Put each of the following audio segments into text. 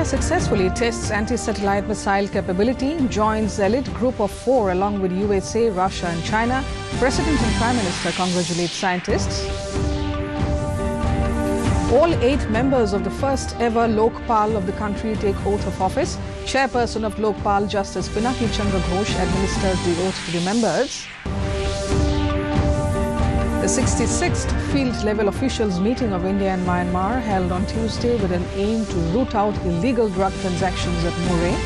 successfully tests anti-satellite missile capability, joins elite group of 4 along with USA, Russia and China. President and Prime Minister congratulate scientists. All 8 members of the first ever Lokpal of the country take oath of office. Chairperson of Lokpal, Justice Pinaki Chandra Ghosh, administered the oath to the members. The 66th field-level officials meeting of India and Myanmar held on Tuesday with an aim to root out illegal drug transactions at Murray.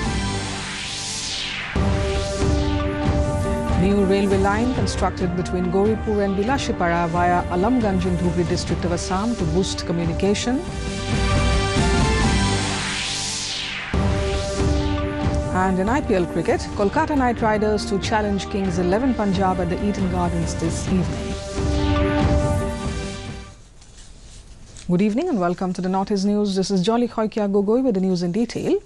New railway line constructed between Gauripur and Bilashipara via Alamganj in Dhubri district of Assam to boost communication. And in IPL cricket, Kolkata Knight Riders to challenge Kings 11 Punjab at the Eden Gardens this evening. Good evening and welcome to the Northeast News. This is Jolly Khoikia Gogoi with the news in detail.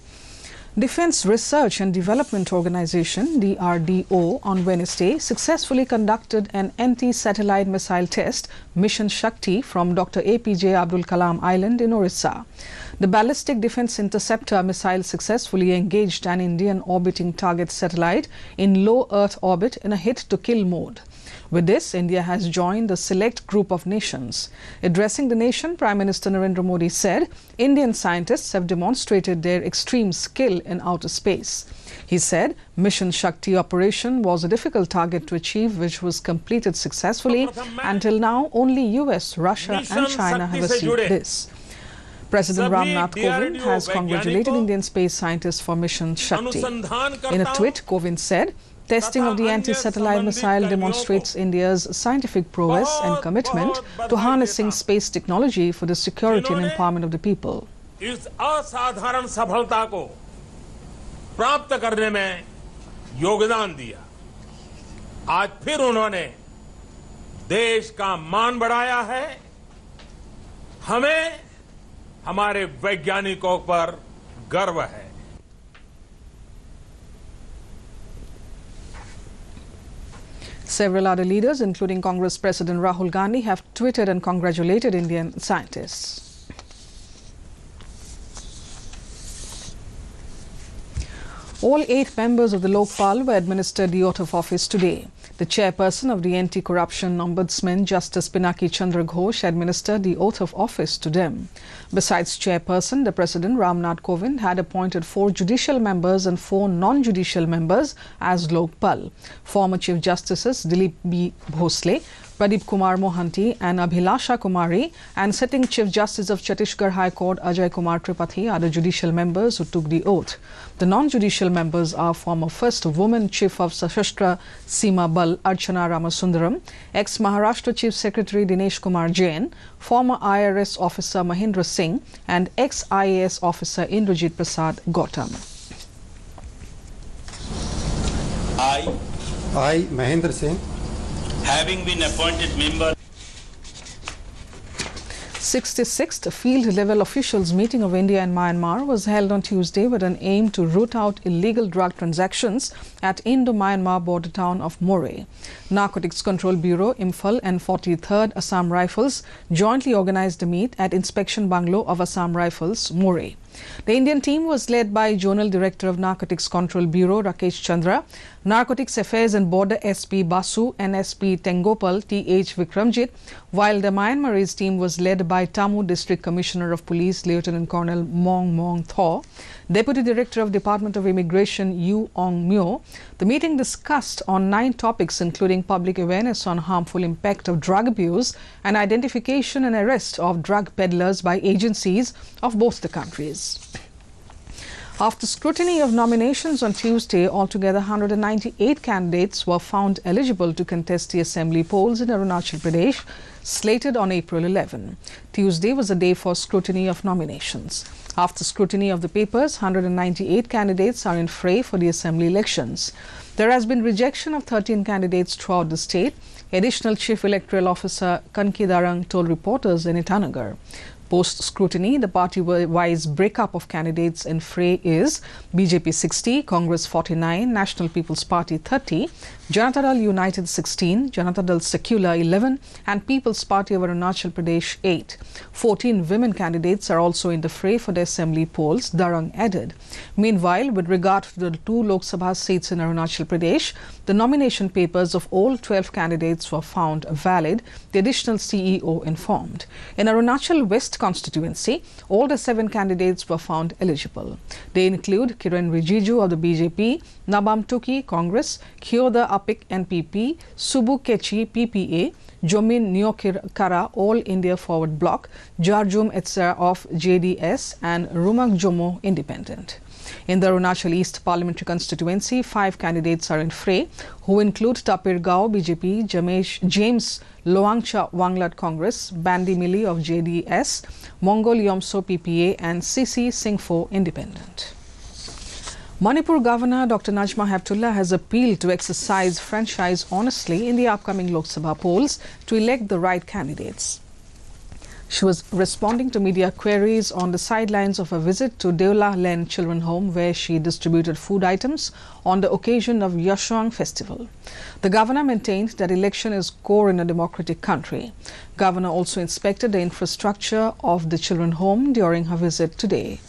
Defence Research and Development Organisation (DRDO) on Wednesday successfully conducted an anti-satellite missile test, Mission Shakti, from Dr. APJ Abdul Kalam Island in Orissa. The ballistic defence interceptor missile successfully engaged an Indian orbiting target satellite in low Earth orbit in a hit-to-kill mode. With this, India has joined the select group of nations. Addressing the nation, Prime Minister Narendra Modi said, Indian scientists have demonstrated their extreme skill in outer space. He said, Mission Shakti operation was a difficult target to achieve, which was completed successfully. Until now, only US, Russia and China have achieved this. President Ram Nath Kovind has congratulated Indian space scientists for Mission Shakti. In a tweet, Kovind said, testing of the anti-satellite missile demonstrates India's scientific prowess and commitment to harnessing space technology for the security and empowerment of the people. इस असाधारण सफलता को प्राप्त करने में योगदान दिया। आज फिर उन्होंने देश का मान बढ़ाया है। हमें हमारे वैज्ञानिकों पर गर्व है। Several other leaders, including Congress President Rahul Gandhi, have tweeted and congratulated Indian scientists. All 8 members of the Lokpal were administered the oath of office today. The chairperson of the Anti-Corruption Ombudsman, Justice Pinaki Chandra Ghosh, administered the oath of office to them. Besides chairperson, the President Ram Nath Kovind had appointed 4 judicial members and 4 non-judicial members as Lokpal. Former Chief Justices Dilip B. Bhosle, Pradeep Kumar Mohanty and Abhilasha Kumari and sitting Chief Justice of Chhattisgarh High Court Ajay Kumar Tripathi are the judicial members who took the oath. The non-judicial members are former First Woman Chief of Sashastra Seema Bal Archana Ramasundaram, ex-Maharashtra Chief Secretary Dinesh Kumar Jain, former IRS Officer Mahindra Singh and ex-IAS Officer Indrajit Prasad Gautam. I, Mahindra Singh, having been appointed member 66th field-level officials meeting of India and Myanmar was held on Tuesday with an aim to root out illegal drug transactions at Indo-Myanmar border town of Murray. Narcotics Control Bureau, Imphal and 43rd Assam Rifles jointly organized the meet at Inspection Bungalow of Assam Rifles, Murray. The Indian team was led by Zonal Director of Narcotics Control Bureau, Rakesh Chandra, Narcotics Affairs and Border SP Basu and SP Tengopal T.H. Vikramjit, while the Myanmarese team was led by Tamu District Commissioner of Police, Lieutenant Colonel Mong Mong Thaw, Deputy Director of Department of Immigration Yu Ong Myo. The meeting discussed on 9 topics including public awareness on harmful impact of drug abuse and identification and arrest of drug peddlers by agencies of both the countries. After scrutiny of nominations on Tuesday, altogether 198 candidates were found eligible to contest the assembly polls in Arunachal Pradesh, slated on April 11. Tuesday was a day for scrutiny of nominations. After scrutiny of the papers, 198 candidates are in fray for the assembly elections. There has been rejection of 13 candidates throughout the state. Additional Chief Electoral Officer Kanki Darang told reporters in Itanagar. Post-scrutiny, the party-wise breakup of candidates in fray is BJP 60, Congress 49, National People's Party 30, Janata Dal United 16, Janata Dal Secular 11 and People's Party of Arunachal Pradesh 8. 14 women candidates are also in the fray for the assembly polls, Darang added. Meanwhile, with regard to the 2 Lok Sabha seats in Arunachal Pradesh, the nomination papers of all 12 candidates were found valid, the additional CEO informed. In Arunachal West constituency, all the 7 candidates were found eligible. They include Kiren Rijiju of the BJP, Nabam Tuki, Congress, Kyoda Apik, NPP, Subu Kechi, PPA, Jomin Nyokara, All India Forward Bloc, Jarjum Etsa of JDS and Rumak Jomo, Independent. In the Arunachal East Parliamentary constituency, 5 candidates are in fray, who include Tapir Gao, BJP, James Loangcha Wanglat, Congress, Bandi Mili of JDS, Mongol Yomso, PPA and CC Singpho, Independent. Manipur Governor Dr. Najma Heptullah has appealed to exercise franchise honestly in the upcoming Lok Sabha polls to elect the right candidates. She was responding to media queries on the sidelines of a visit to Deola Len Children Home, where she distributed food items on the occasion of Yashwang Festival. The governor maintained that election is core in a democratic country. Governor also inspected the infrastructure of the Children Home during her visit today.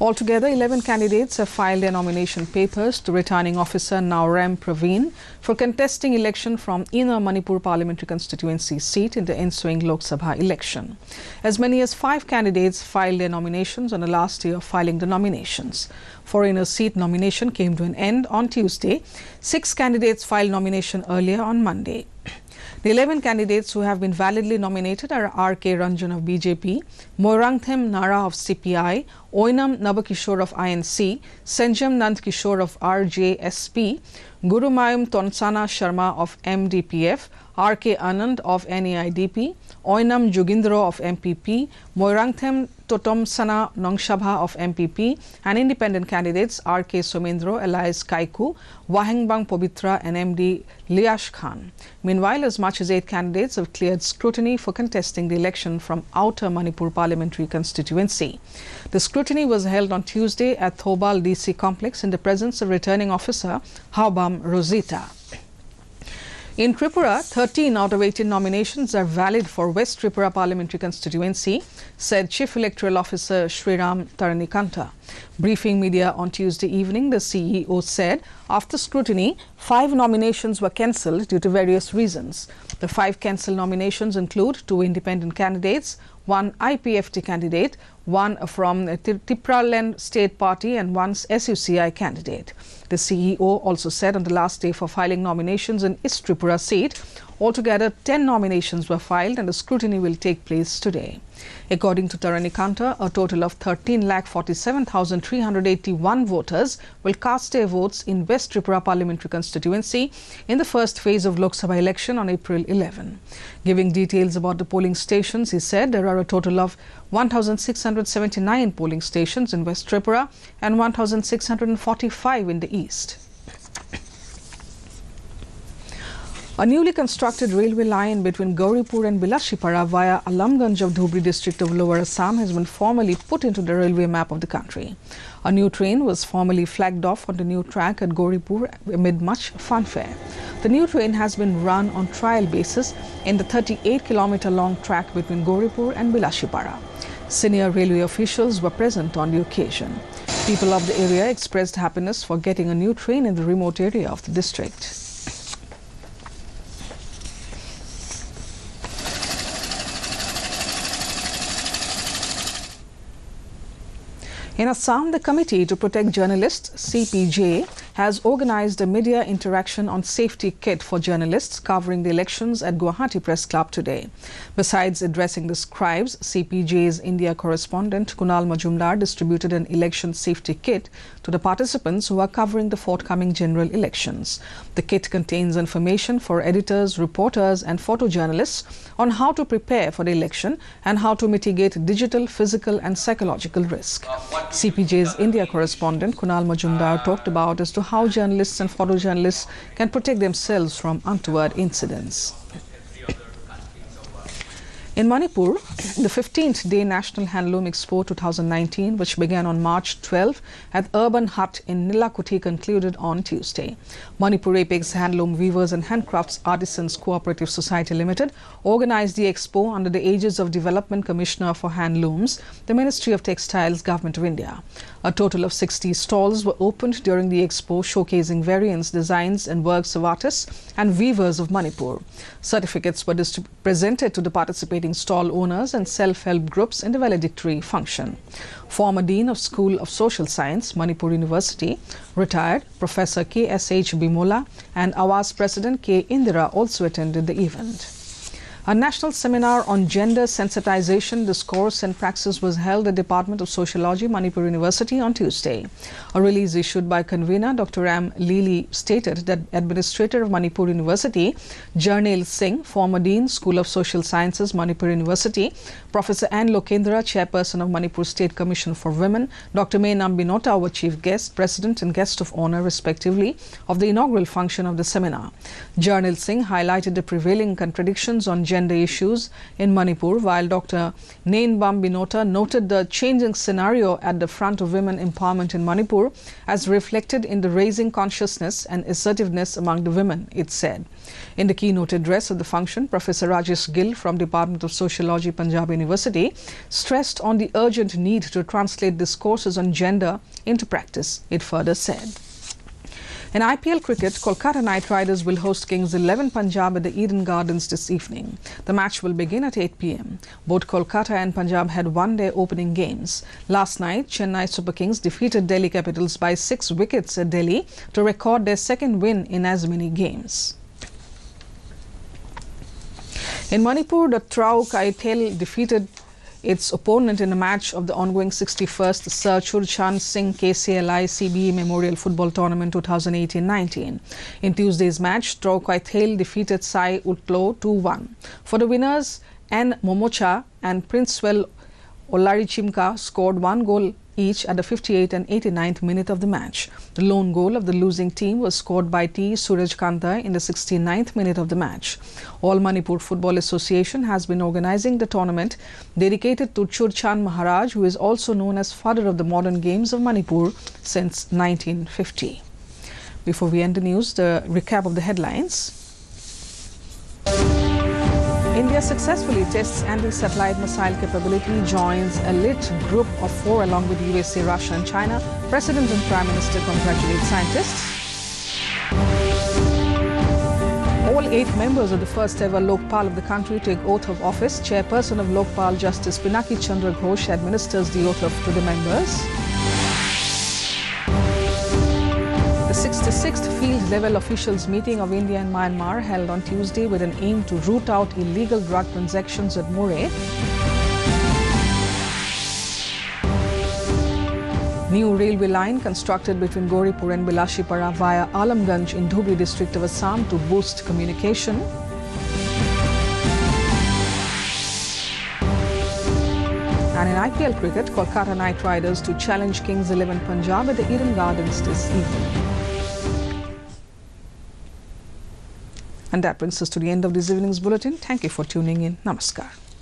Altogether, 11 candidates have filed their nomination papers to returning officer Naurem Praveen for contesting election from Inner Manipur Parliamentary Constituency seat in the ensuing Lok Sabha election. As many as 5 candidates filed their nominations on the last day of filing the nominations. For inner seat nomination came to an end on Tuesday. 6 candidates filed nomination earlier on Monday. The 11 candidates who have been validly nominated are R.K. Ranjan of BJP, Moirangthem Nara of CPI, Oinam Nabakishore of INC, Senjam Nandkishore of RJSP, Gurumayum Tonsana Sharma of MDPF, R.K. Anand of NAIDP, Oinam Jugindro of MPP, Moirangthem Totomsana Nongshabha of MPP, and independent candidates R.K. Somendro, Elias Kaiku, Wahengbang Pobitra and MD Liash Khan. Meanwhile, as much as 8 candidates have cleared scrutiny for contesting the election from Outer Manipur Parliamentary constituency. The scrutiny was held on Tuesday at Thobal DC complex in the presence of returning officer Haubam Rosita. In Tripura, 13 out of 18 nominations are valid for West Tripura Parliamentary constituency, said Chief Electoral Officer Sriram Taranikanta. Briefing media on Tuesday evening, the CEO said after scrutiny, 5 nominations were cancelled due to various reasons. The 5 cancelled nominations include 2 independent candidates, 1 IPFT candidate, 1 from Tripura Land State Party and 1 SUCI candidate. The CEO also said on the last day for filing nominations in East Tripura seat, altogether 10 nominations were filed and the scrutiny will take place today. According to Taranikanta, a total of 13,47,381 voters will cast their votes in West Tripura Parliamentary constituency in the first phase of Lok Sabha election on April 11. Giving details about the polling stations, he said there are a total of 1,679 polling stations in West Tripura and 1,645 in the east. A newly constructed railway line between Gauripur and Bilashipara via Alamganj of Dhubri district of Lower Assam has been formally put into the railway map of the country. A new train was formally flagged off on the new track at Gauripur amid much fanfare. The new train has been run on trial basis in the 38-kilometer long track between Gauripur and Bilashipara. Senior railway officials were present on the occasion. People of the area expressed happiness for getting a new train in the remote area of the district. In Assam, the Committee to Protect Journalists, CPJ, has organized a media interaction on safety kit for journalists covering the elections at Guwahati Press Club today. Besides addressing the scribes, CPJ's India correspondent Kunal Majumdar distributed an election safety kit to the participants who are covering the forthcoming general elections. The kit contains information for editors, reporters and photojournalists on how to prepare for the election and how to mitigate digital, physical and psychological risk. CPJ's India correspondent Kunal Majumdar talked about as to how journalists and photojournalists can protect themselves from untoward incidents. In Manipur, the 15th Day National Handloom Expo 2019, which began on March 12 at Urban Hut in Nilakuti, concluded on Tuesday. Manipur Apex Handloom Weavers and Handcrafts Artisans Cooperative Society Limited organized the expo under the aegis of Development Commissioner for Handlooms, the Ministry of Textiles, Government of India. A total of 60 stalls were opened during the expo, showcasing various designs and works of artists and weavers of Manipur. Certificates were presented to the participating stall owners and self-help groups in the valedictory function. Former Dean of School of Social Science, Manipur University, retired Professor K.S.H. Bimola and Awas President K. Indira also attended the event. A national seminar on gender sensitization, discourse and praxis was held at the Department of Sociology, Manipur University on Tuesday. A release issued by convener Dr. M. Lili stated that Administrator of Manipur University, Jarnail Singh, former Dean, School of Social Sciences, Manipur University, Professor Ann Lokendra, Chairperson of Manipur State Commission for Women, Dr. Mainam Binota were Chief Guest, President and Guest of Honor, respectively, of the inaugural function of the seminar. Jarnail Singh highlighted the prevailing contradictions on gender issues in Manipur, while Dr. Mainam Binota noted the changing scenario at the front of women empowerment in Manipur as reflected in the raising consciousness and assertiveness among the women, it said. In the keynote address of the function, Professor Rajesh Gill from Department of Sociology, Punjab University, stressed on the urgent need to translate discourses on gender into practice, it further said. In IPL cricket, Kolkata Knight Riders will host Kings 11 Punjab at the Eden Gardens this evening. The match will begin at 8 p.m. Both Kolkata and Punjab had won their opening games. Last night, Chennai Super Kings defeated Delhi Capitals by 6 wickets at Delhi to record their second win in as many games. In Manipur, the Trau Kaithel defeated its opponent in a match of the ongoing 61st Sir Churchan Singh KCLI CBE Memorial Football Tournament 2018-19. In Tuesday's match, Trau Kaithel defeated Sai Utlo 2-1. For the winners, N. Momocha and Princewell Olarichimka scored 1 goal each at the 58th and 89th minute of the match. The lone goal of the losing team was scored by T. Suraj Kanta in the 69th minute of the match. All Manipur Football Association has been organizing the tournament dedicated to Churchan Maharaj, who is also known as father of the modern games of Manipur since 1950. Before we end the news, the recap of the headlines. India successfully tests anti-satellite missile capability, joins a elite group of 4 along with USA, Russia and China. President and Prime Minister congratulate scientists. All 8 members of the first ever Lokpal of the country take oath of office. Chairperson of Lokpal, Justice Pinaki Chandra Ghosh, administers the oath to the members. The 66th Field Level Officials Meeting of India and Myanmar held on Tuesday with an aim to root out illegal drug transactions at Moreh. New railway line constructed between Gauripur and Bilashipara via Alamganj in Dhubri district of Assam to boost communication. And in IPL cricket, Kolkata Knight Riders to challenge Kings 11 Punjab at the Eden Gardens this evening. And that brings us to the end of this evening's bulletin. Thank you for tuning in. Namaskar.